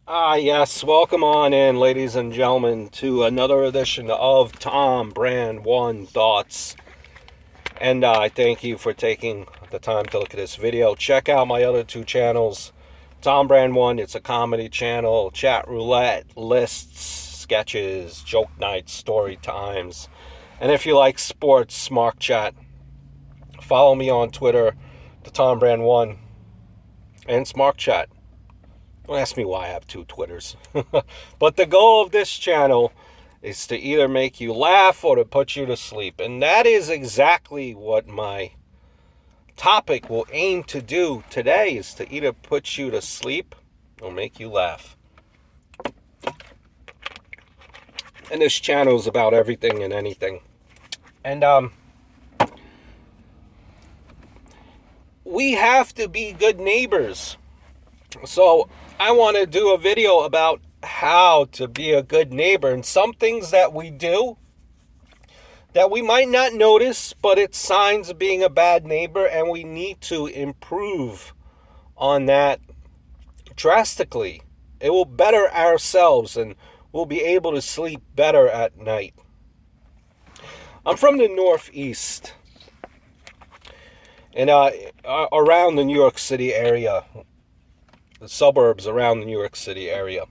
Yes, welcome on in, ladies and gentlemen, to another edition of Tom Brand One Thoughts. And I thank you for taking the time to look at this video. Check out my other two channels. Tom Brand One, it's a comedy channel, chat roulette, lists, sketches, joke nights, story times. And if you like sports, Smart Chat, follow me on Twitter, the Tom Brand One, and Smart Chat. Don't ask me why I have two Twitters. But the goal of this channel is to either make you laugh or to put you to sleep. And that is exactly what my topic will aim to do today, is to either put you to sleep or make you laugh. And this channel is about everything and anything. And we have to be good neighbors. So I want to do a video about how to be a good neighbor and some things that we do that we might not notice, but it's signs of being a bad neighbor, and we need to improve on that drastically. It will better ourselves, and we'll be able to sleep better at night. I'm from the Northeast, and around the New York City area, the suburbs around the New York City area.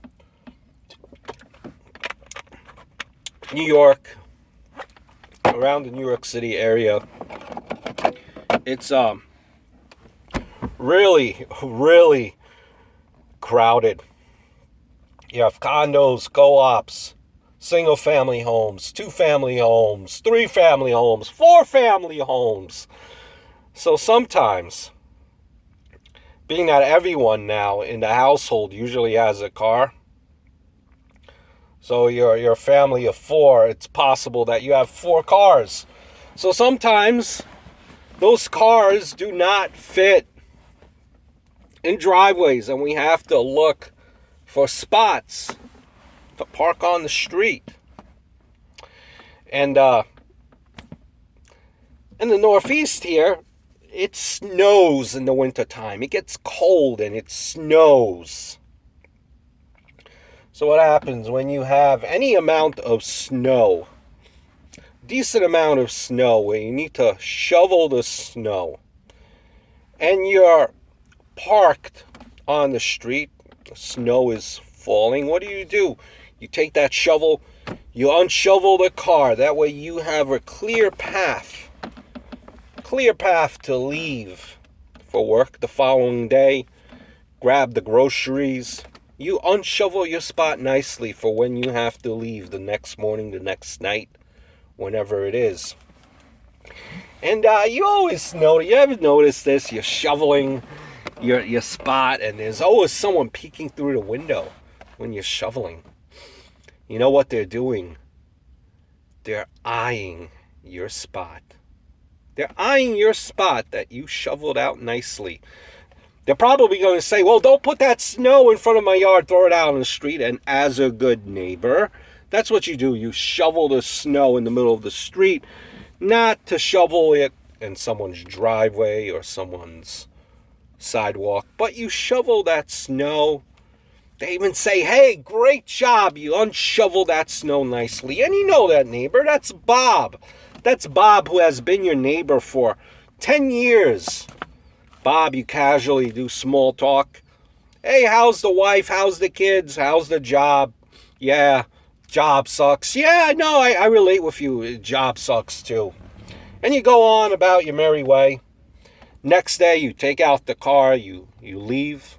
New York, around the New York City area, it's really crowded. You have condos, co-ops, single-family homes, two-family homes, three-family homes, four-family homes. So sometimes, being that everyone now in the household usually has a car, so you're a family of four, it's possible that you have four cars. So sometimes those cars do not fit in driveways, and we have to look for spots to park on the street. And in the Northeast here, it snows in the wintertime. It gets cold and it snows. So what happens when you have any amount of snow, decent amount of snow, where you need to shovel the snow, and you're parked on the street, the snow is falling, what do? You take that shovel, you unshovel the car. That way you have a clear path to leave for work the following day, grab the groceries. You unshovel your spot nicely for when you have to leave the next morning, the next night, whenever it is. And you always notice, you ever notice this? You're shoveling your spot, and there's always someone peeking through the window when you're shoveling. You know what they're doing? They're eyeing your spot. They're eyeing your spot that you shoveled out nicely. They're probably going to say, well, don't put that snow in front of my yard, throw it out on the street. And as a good neighbor, that's what you do. You shovel the snow in the middle of the street, not to shovel it in someone's driveway or someone's sidewalk, but you shovel that snow. They even say, hey, great job, you unshoveled that snow nicely. And you know that neighbor, that's Bob. That's Bob, who has been your neighbor for 10 years. Bob, you casually do small talk. Hey, how's the wife? How's the kids? How's the job? Yeah, job sucks. Yeah, no, I relate with you. Job sucks too. And you go on about your merry way. Next day, you take out the car, you leave.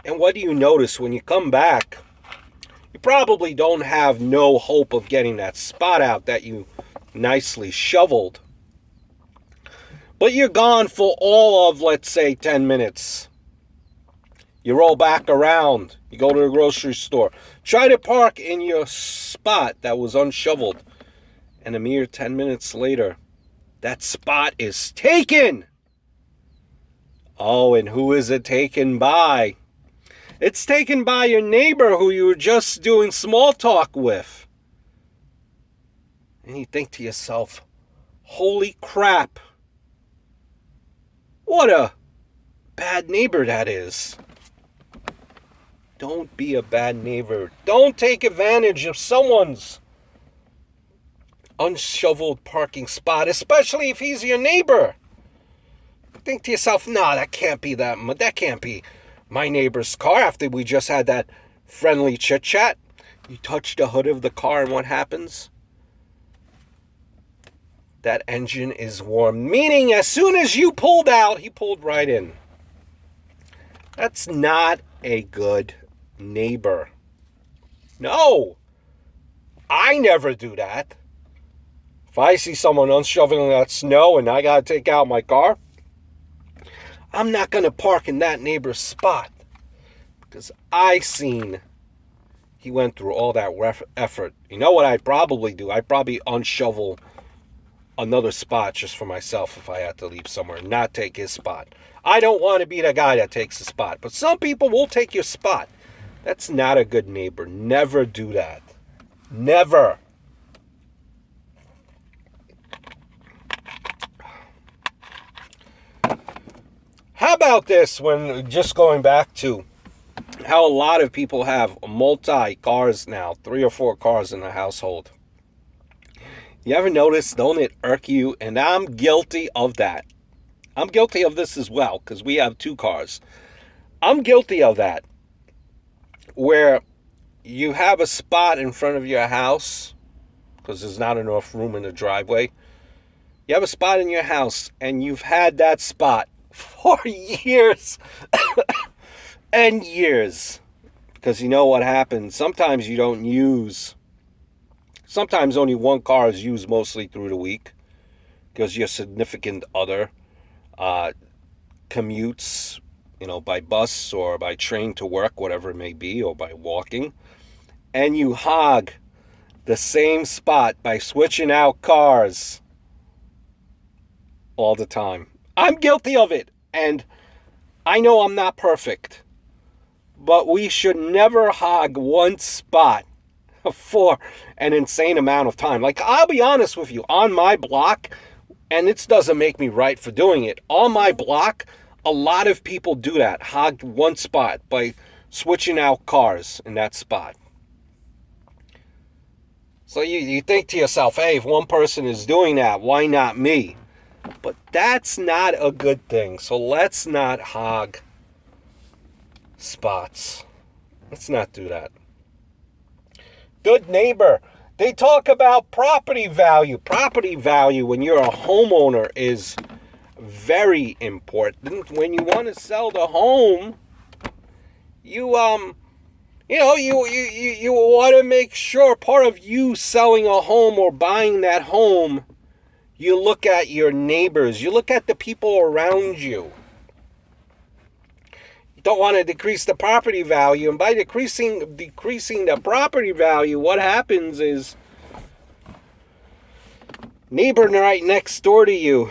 And what do you notice when you come back? You probably don't have no hope of getting that spot out that you nicely shoveled. But you're gone for all of, let's say, 10 minutes. You roll back around. You go to the grocery store. Try to park in your spot that was unshoveled. And a mere 10 minutes later, that spot is taken. Oh, and who is it taken by? It's taken by your neighbor who you were just doing small talk with. And you think to yourself, holy crap. What a bad neighbor that is. Don't be a bad neighbor. Don't take advantage of someone's unshoveled parking spot, especially if he's your neighbor. Think to yourself, nah, that can't be my neighbor's car after we just had that friendly chit-chat. You touch the hood of the car and what happens? That engine is warm. Meaning as soon as you pulled out, he pulled right in. That's not a good neighbor. No. I never do that. If I see someone unshoveling that snow and I got to take out my car, I'm not going to park in that neighbor's spot. Because I seen he went through all that effort. You know what I'd probably do? I'd probably unshovel another spot just for myself if I had to leave somewhere, not take his spot. I don't want to be the guy that takes the spot. But some people will take your spot. That's not a good neighbor. Never do that. Never. How about this, when just going back to how a lot of people have multi-cars now, 3 or 4 cars in the household. You ever notice, don't it irk you? And I'm guilty of that. I'm guilty of this as well, because we have 2 cars. I'm guilty of that, where you have a spot in front of your house, because there's not enough room in the driveway. You have a spot in your house, and you've had that spot for years and years. Because you know what happens? Sometimes you don't use... Sometimes only one car is used mostly through the week. Because your significant other commutes, by bus or by train to work, whatever it may be, or by walking. And you hog the same spot by switching out cars all the time. I'm guilty of it, and I know I'm not perfect, but we should never hog one spot for an insane amount of time. Like, I'll be honest with you, on my block, and this doesn't make me right for doing it, on my block, a lot of people do that, hog one spot by switching out cars in that spot. So you think to yourself, hey, if one person is doing that, why not me? But that's not a good thing. So let's not hog spots. Let's not do that. Good neighbor. They talk about property value. Property value when you're a homeowner is very important. When you want to sell the home, you want to make sure part of you selling a home or buying that home, you look at your neighbors. You look at the people around you. You don't want to decrease the property value. And by decreasing the property value, what happens is neighbor right next door to you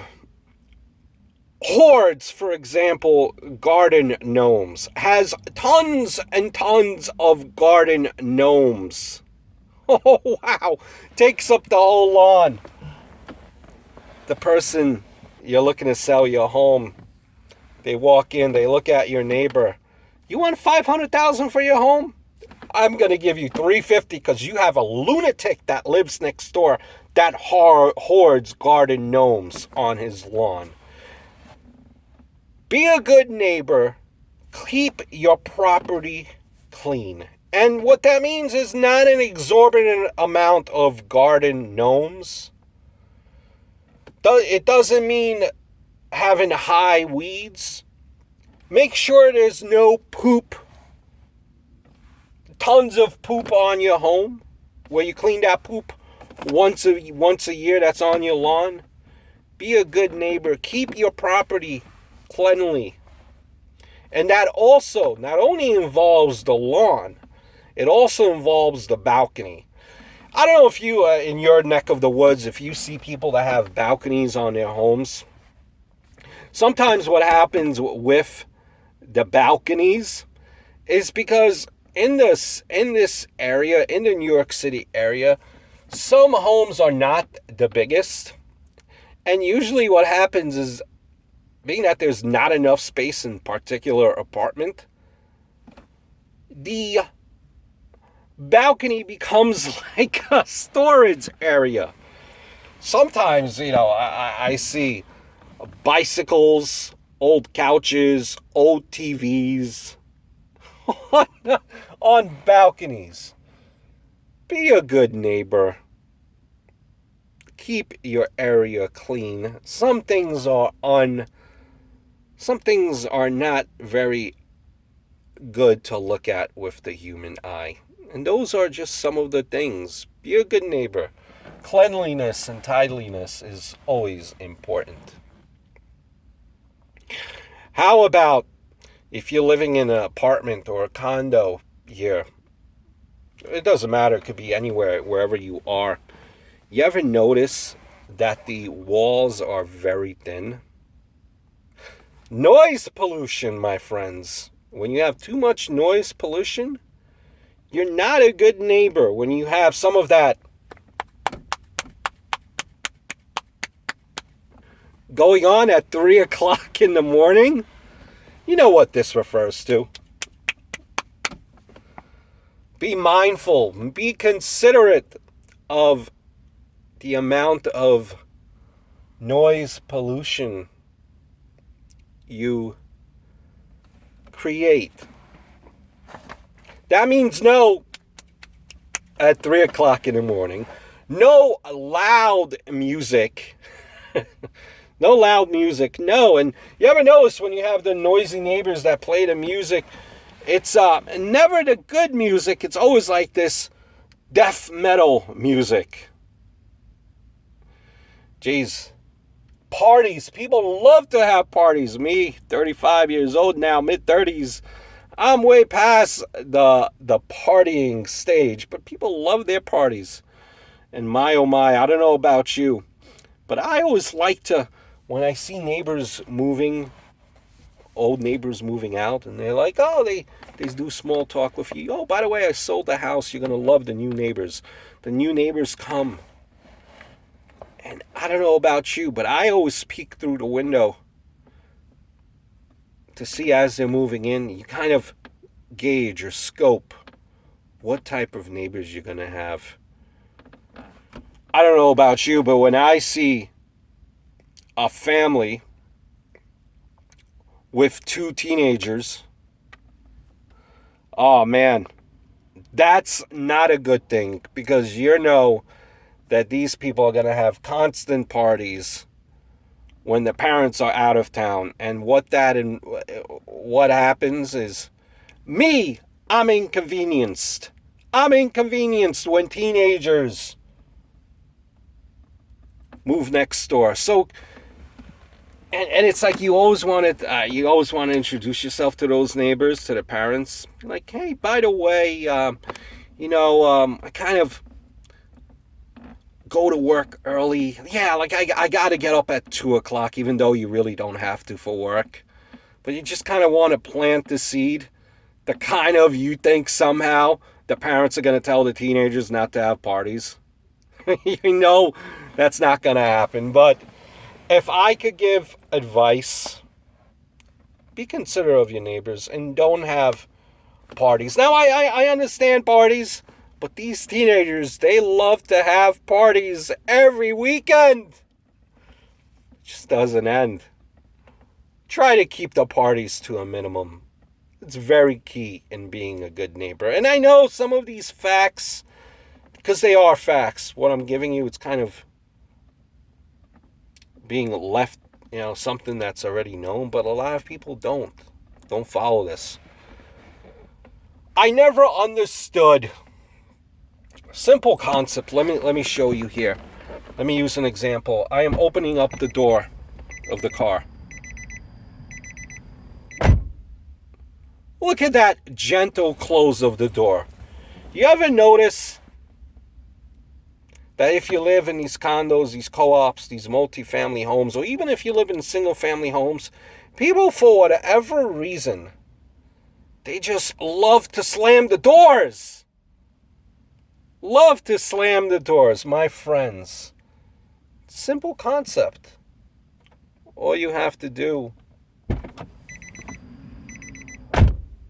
hoards, for example, garden gnomes. Has tons and tons of garden gnomes. Oh, wow. Takes up the whole lawn. The person you're looking to sell your home, they walk in, they look at your neighbor. You want $500,000 for your home? I'm going to give you $350 because you have a lunatic that lives next door that hoards garden gnomes on his lawn. Be a good neighbor. Keep your property clean. And what that means is not an exorbitant amount of garden gnomes. It doesn't mean having high weeds. Make sure there's no poop. Tons of poop on your home. Where you clean that poop once a year that's on your lawn. Be a good neighbor. Keep your property cleanly. And that also not only involves the lawn, it also involves the balcony. I don't know if you, in your neck of the woods, if you see people that have balconies on their homes. Sometimes what happens with the balconies is because in this area, in the New York City area, some homes are not the biggest. And usually what happens is being that there's not enough space in particular apartment, the balcony becomes like a storage area. Sometimes, I see bicycles, old couches, old TVs on balconies. Be a good neighbor. Keep your area clean. Some things are not very good to look at with the human eye. And those are just some of the things. Be a good neighbor. Cleanliness and tidiliness is always important. How about if you're living in an apartment or a condo here? It doesn't matter. It could be anywhere, wherever you are. You ever notice that the walls are very thin? Noise pollution, my friends. When you have too much noise pollution, you're not a good neighbor. When you have some of that going on at 3 o'clock in the morning, you know what this refers to. Be mindful, be considerate of the amount of noise pollution you create. That means no at 3 o'clock in the morning. No loud music. No loud music. No. And you ever notice when you have the noisy neighbors that play the music, it's never the good music. It's always like this death metal music. Jeez. Parties. People love to have parties. Me, 35 years old now, mid-30s. I'm way past the partying stage, but people love their parties. And my, oh my, I don't know about you, but I always like to, when I see neighbors moving, old neighbors moving out, and they're like, oh, they do small talk with you. Oh, by the way, I sold the house. You're going to love the new neighbors. The new neighbors come. And I don't know about you, but I always peek through the window to see as they're moving in. You kind of gauge or scope what type of neighbors you're going to have. I don't know about you, but when I see a family with 2 teenagers, oh man, that's not a good thing, because you know that these people are going to have constant parties when the parents are out of town. And what happens is, I'm inconvenienced. I'm inconvenienced when teenagers move next door. So, and it's like you always want to introduce yourself to those neighbors, to the parents. Like, hey, by the way, I kind of go to work early. Yeah, like I got to get up at 2 o'clock, even though you really don't have to for work. But you just kind of want to plant the seed. The kind of, you think somehow the parents are going to tell the teenagers not to have parties. You know that's not going to happen. But if I could give advice, be considerate of your neighbors and don't have parties. Now, I understand parties, but these teenagers, they love to have parties every weekend. It just doesn't end. Try to keep the parties to a minimum. It's very key in being a good neighbor. And I know some of these facts, because they are facts, what I'm giving you, it's kind of being left, something that's already known, but a lot of people don't follow this. I never understood simple concept. Let me show you here. Let me use an example. I am opening up the door of the car. Look at that gentle close of the door. You ever notice that if you live in these condos, these co-ops, these multi-family homes, or even if you live in single-family homes, people, for whatever reason, they just love to slam the doors. Love to slam the doors, my friends. Simple concept. All you have to do,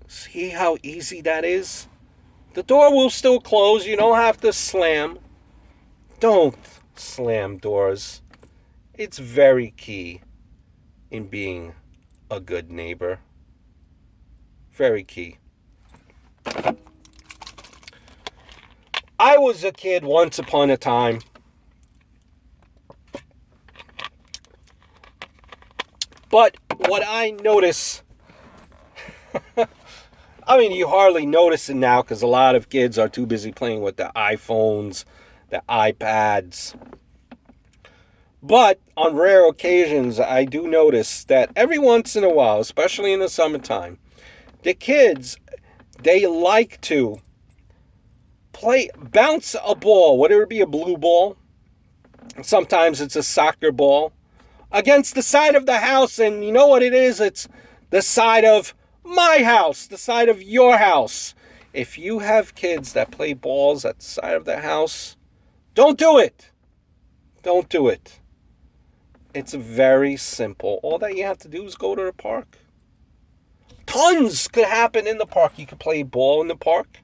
see how easy that is? The door will still close. You don't have to slam. Don't slam doors. It's very key in being a good neighbor. Very key. I was a kid once upon a time. But what I notice, I mean, you hardly notice it now because a lot of kids are too busy playing with the iPhones, the iPads. But on rare occasions, I do notice that every once in a while, especially in the summertime, the kids, they like to bounce a ball, whether it be a blue ball, sometimes it's a soccer ball, against the side of the house. And you know what it is? It's the side of my house, the side of your house. If you have kids that play balls at the side of the house, don't do it. Don't do it. It's very simple. All that you have to do is go to the park. Tons could happen in the park. You could play ball in the park.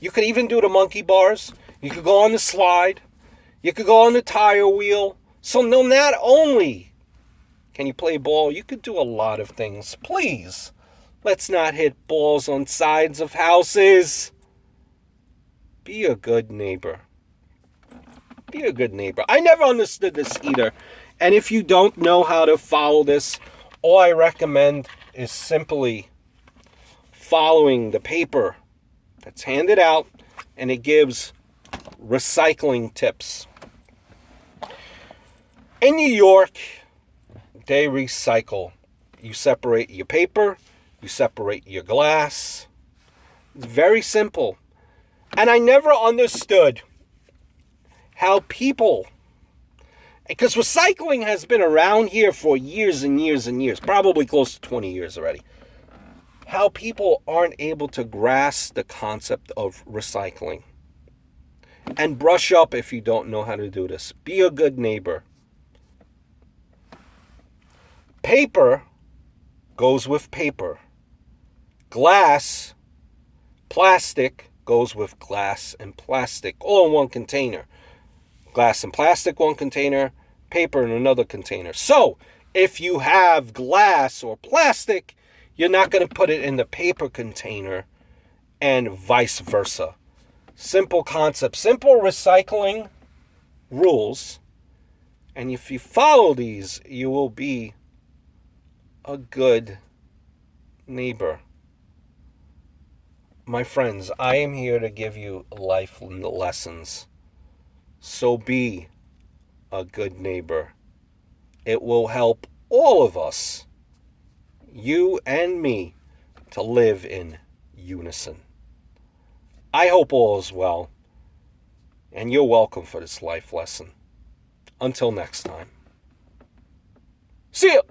You could even do the monkey bars. You could go on the slide. You could go on the tire wheel. So no, not only can you play ball, you could do a lot of things. Please, let's not hit balls on sides of houses. Be a good neighbor. Be a good neighbor. I never understood this either. And if you don't know how to follow this, all I recommend is simply following the paper that's handed out, and it gives recycling tips. In New York, they recycle. You separate your paper, you separate your glass. It's very simple. And I never understood how people, because recycling has been around here for years and years and years, probably close to 20 years already, how people aren't able to grasp the concept of recycling. And brush up if you don't know how to do this. Be a good neighbor. Paper goes with paper. Glass, plastic goes with glass and plastic, all in one container. Glass and plastic, one container, paper in another container. So, if you have glass or plastic, you're not going to put it in the paper container and vice versa. Simple concept, simple recycling rules. And if you follow these, you will be a good neighbor. My friends, I am here to give you life lessons. So be a good neighbor. It will help all of us, you and me, to live in unison. I hope all is well, and you're welcome for this life lesson. Until next time. See ya!